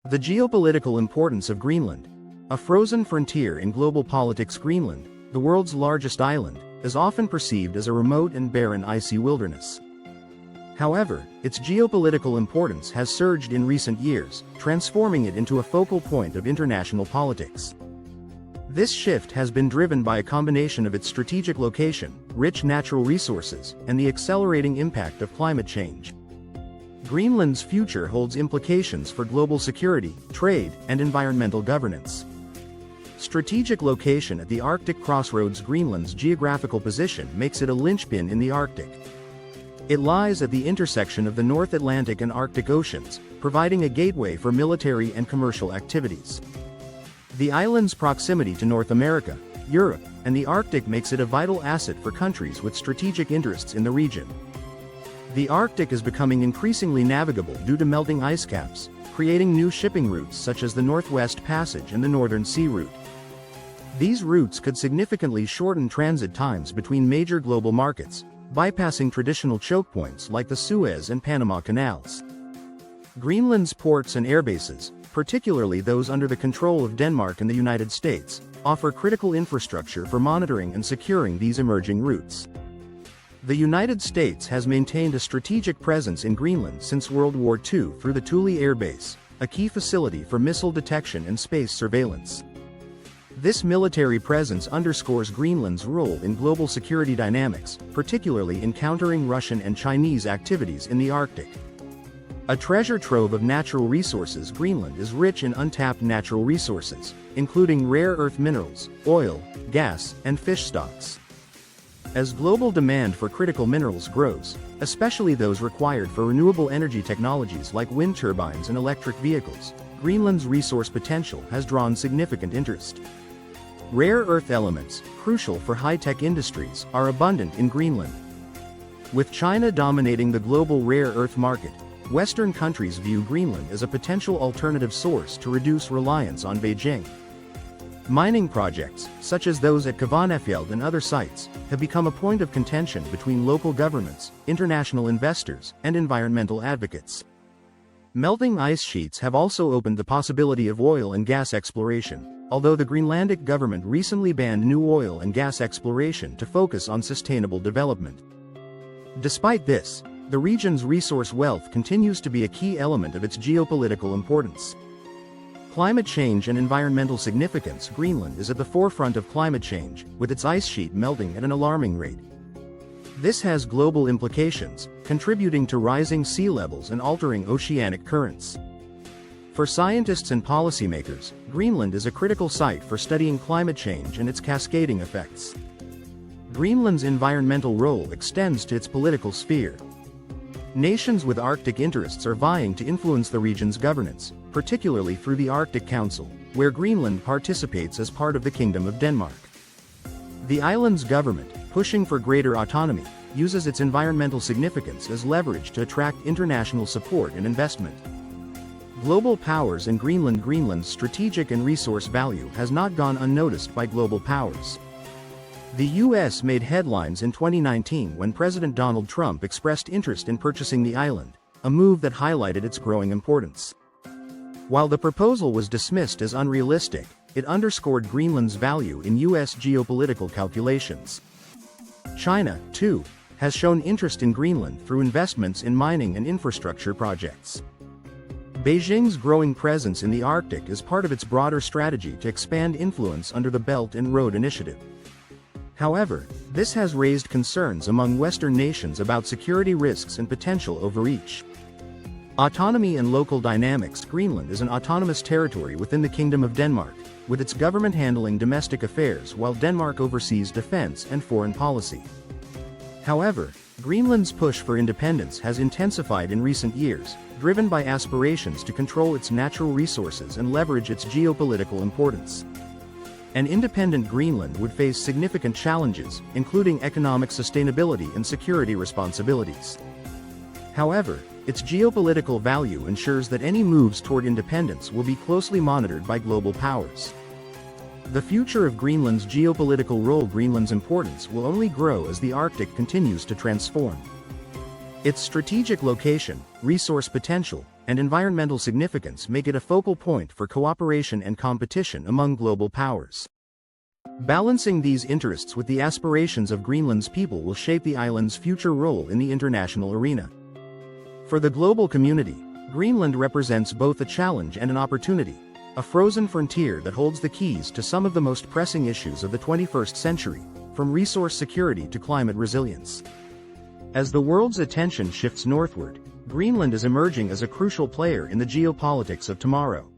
The geopolitical importance of Greenland. A frozen frontier in global politics. Greenland, the world's largest island, is often perceived as a remote and barren icy wilderness. However, its geopolitical importance has surged in recent years, transforming it into a focal point of international politics. This shift has been driven by a combination of its strategic location, rich natural resources, and the accelerating impact of climate change. Greenland's future holds implications for global security, trade, and environmental governance. Strategic location at the Arctic crossroads. Greenland's geographical position makes it a linchpin in the Arctic. It lies at the intersection of the North Atlantic and Arctic Oceans, providing a gateway for military and commercial activities. The island's proximity to North America, Europe, and the Arctic makes it a vital asset for countries with strategic interests in the region. The Arctic is becoming increasingly navigable due to melting ice caps, creating new shipping routes such as the Northwest Passage and the Northern Sea Route. These routes could significantly shorten transit times between major global markets, bypassing traditional choke points like the Suez and Panama Canals. Greenland's ports and airbases, particularly those under the control of Denmark and the United States, offer critical infrastructure for monitoring and securing these emerging routes. The United States has maintained a strategic presence in Greenland since World War II through the Thule Air Base, a key facility for missile detection and space surveillance. This military presence underscores Greenland's role in global security dynamics, particularly in countering Russian and Chinese activities in the Arctic. A treasure trove of natural resources. Greenland is rich in untapped natural resources, including rare earth minerals, oil, gas, and fish stocks. As global demand for critical minerals grows, especially those required for renewable energy technologies like wind turbines and electric vehicles, Greenland's resource potential has drawn significant interest. Rare earth elements, crucial for high-tech industries, are abundant in Greenland. With China dominating the global rare earth market, Western countries view Greenland as a potential alternative source to reduce reliance on Beijing. Mining projects, such as those at Kvanefjeld and other sites, have become a point of contention between local governments, international investors, and environmental advocates. Melting ice sheets have also opened the possibility of oil and gas exploration, although the Greenlandic government recently banned new oil and gas exploration to focus on sustainable development. Despite this, the region's resource wealth continues to be a key element of its geopolitical importance. Climate change and environmental significance. Greenland is at the forefront of climate change, with its ice sheet melting at an alarming rate. This has global implications, contributing to rising sea levels and altering oceanic currents. For scientists and policymakers, Greenland is a critical site for studying climate change and its cascading effects. Greenland's environmental role extends to its political sphere. Nations with Arctic interests are vying to influence the region's governance, particularly through the Arctic Council, where Greenland participates as part of the Kingdom of Denmark. The island's government, pushing for greater autonomy, uses its environmental significance as leverage to attract international support and investment. Global powers in Greenland. Greenland's strategic and resource value has not gone unnoticed by global powers. The U.S. made headlines in 2019 when President Donald Trump expressed interest in purchasing the island, a move that highlighted its growing importance. While the proposal was dismissed as unrealistic, it underscored Greenland's value in U.S. geopolitical calculations. China, too, has shown interest in Greenland through investments in mining and infrastructure projects. Beijing's growing presence in the Arctic is part of its broader strategy to expand influence under the Belt and Road Initiative. However, this has raised concerns among Western nations about security risks and potential overreach. Autonomy and local dynamics. Greenland is an autonomous territory within the Kingdom of Denmark, with its government handling domestic affairs while Denmark oversees defense and foreign policy. However, Greenland's push for independence has intensified in recent years, driven by aspirations to control its natural resources and leverage its geopolitical importance. An independent Greenland would face significant challenges, including economic sustainability and security responsibilities. However, its geopolitical value ensures that any moves toward independence will be closely monitored by global powers. The future of Greenland's geopolitical role. Greenland's importance will only grow as the Arctic continues to transform. Its strategic location, resource potential, and environmental significance make it a focal point for cooperation and competition among global powers. Balancing these interests with the aspirations of Greenland's people will shape the island's future role in the international arena. For the global community, Greenland represents both a challenge and an opportunity, a frozen frontier that holds the keys to some of the most pressing issues of the 21st century, from resource security to climate resilience. As the world's attention shifts northward, Greenland is emerging as a crucial player in the geopolitics of tomorrow.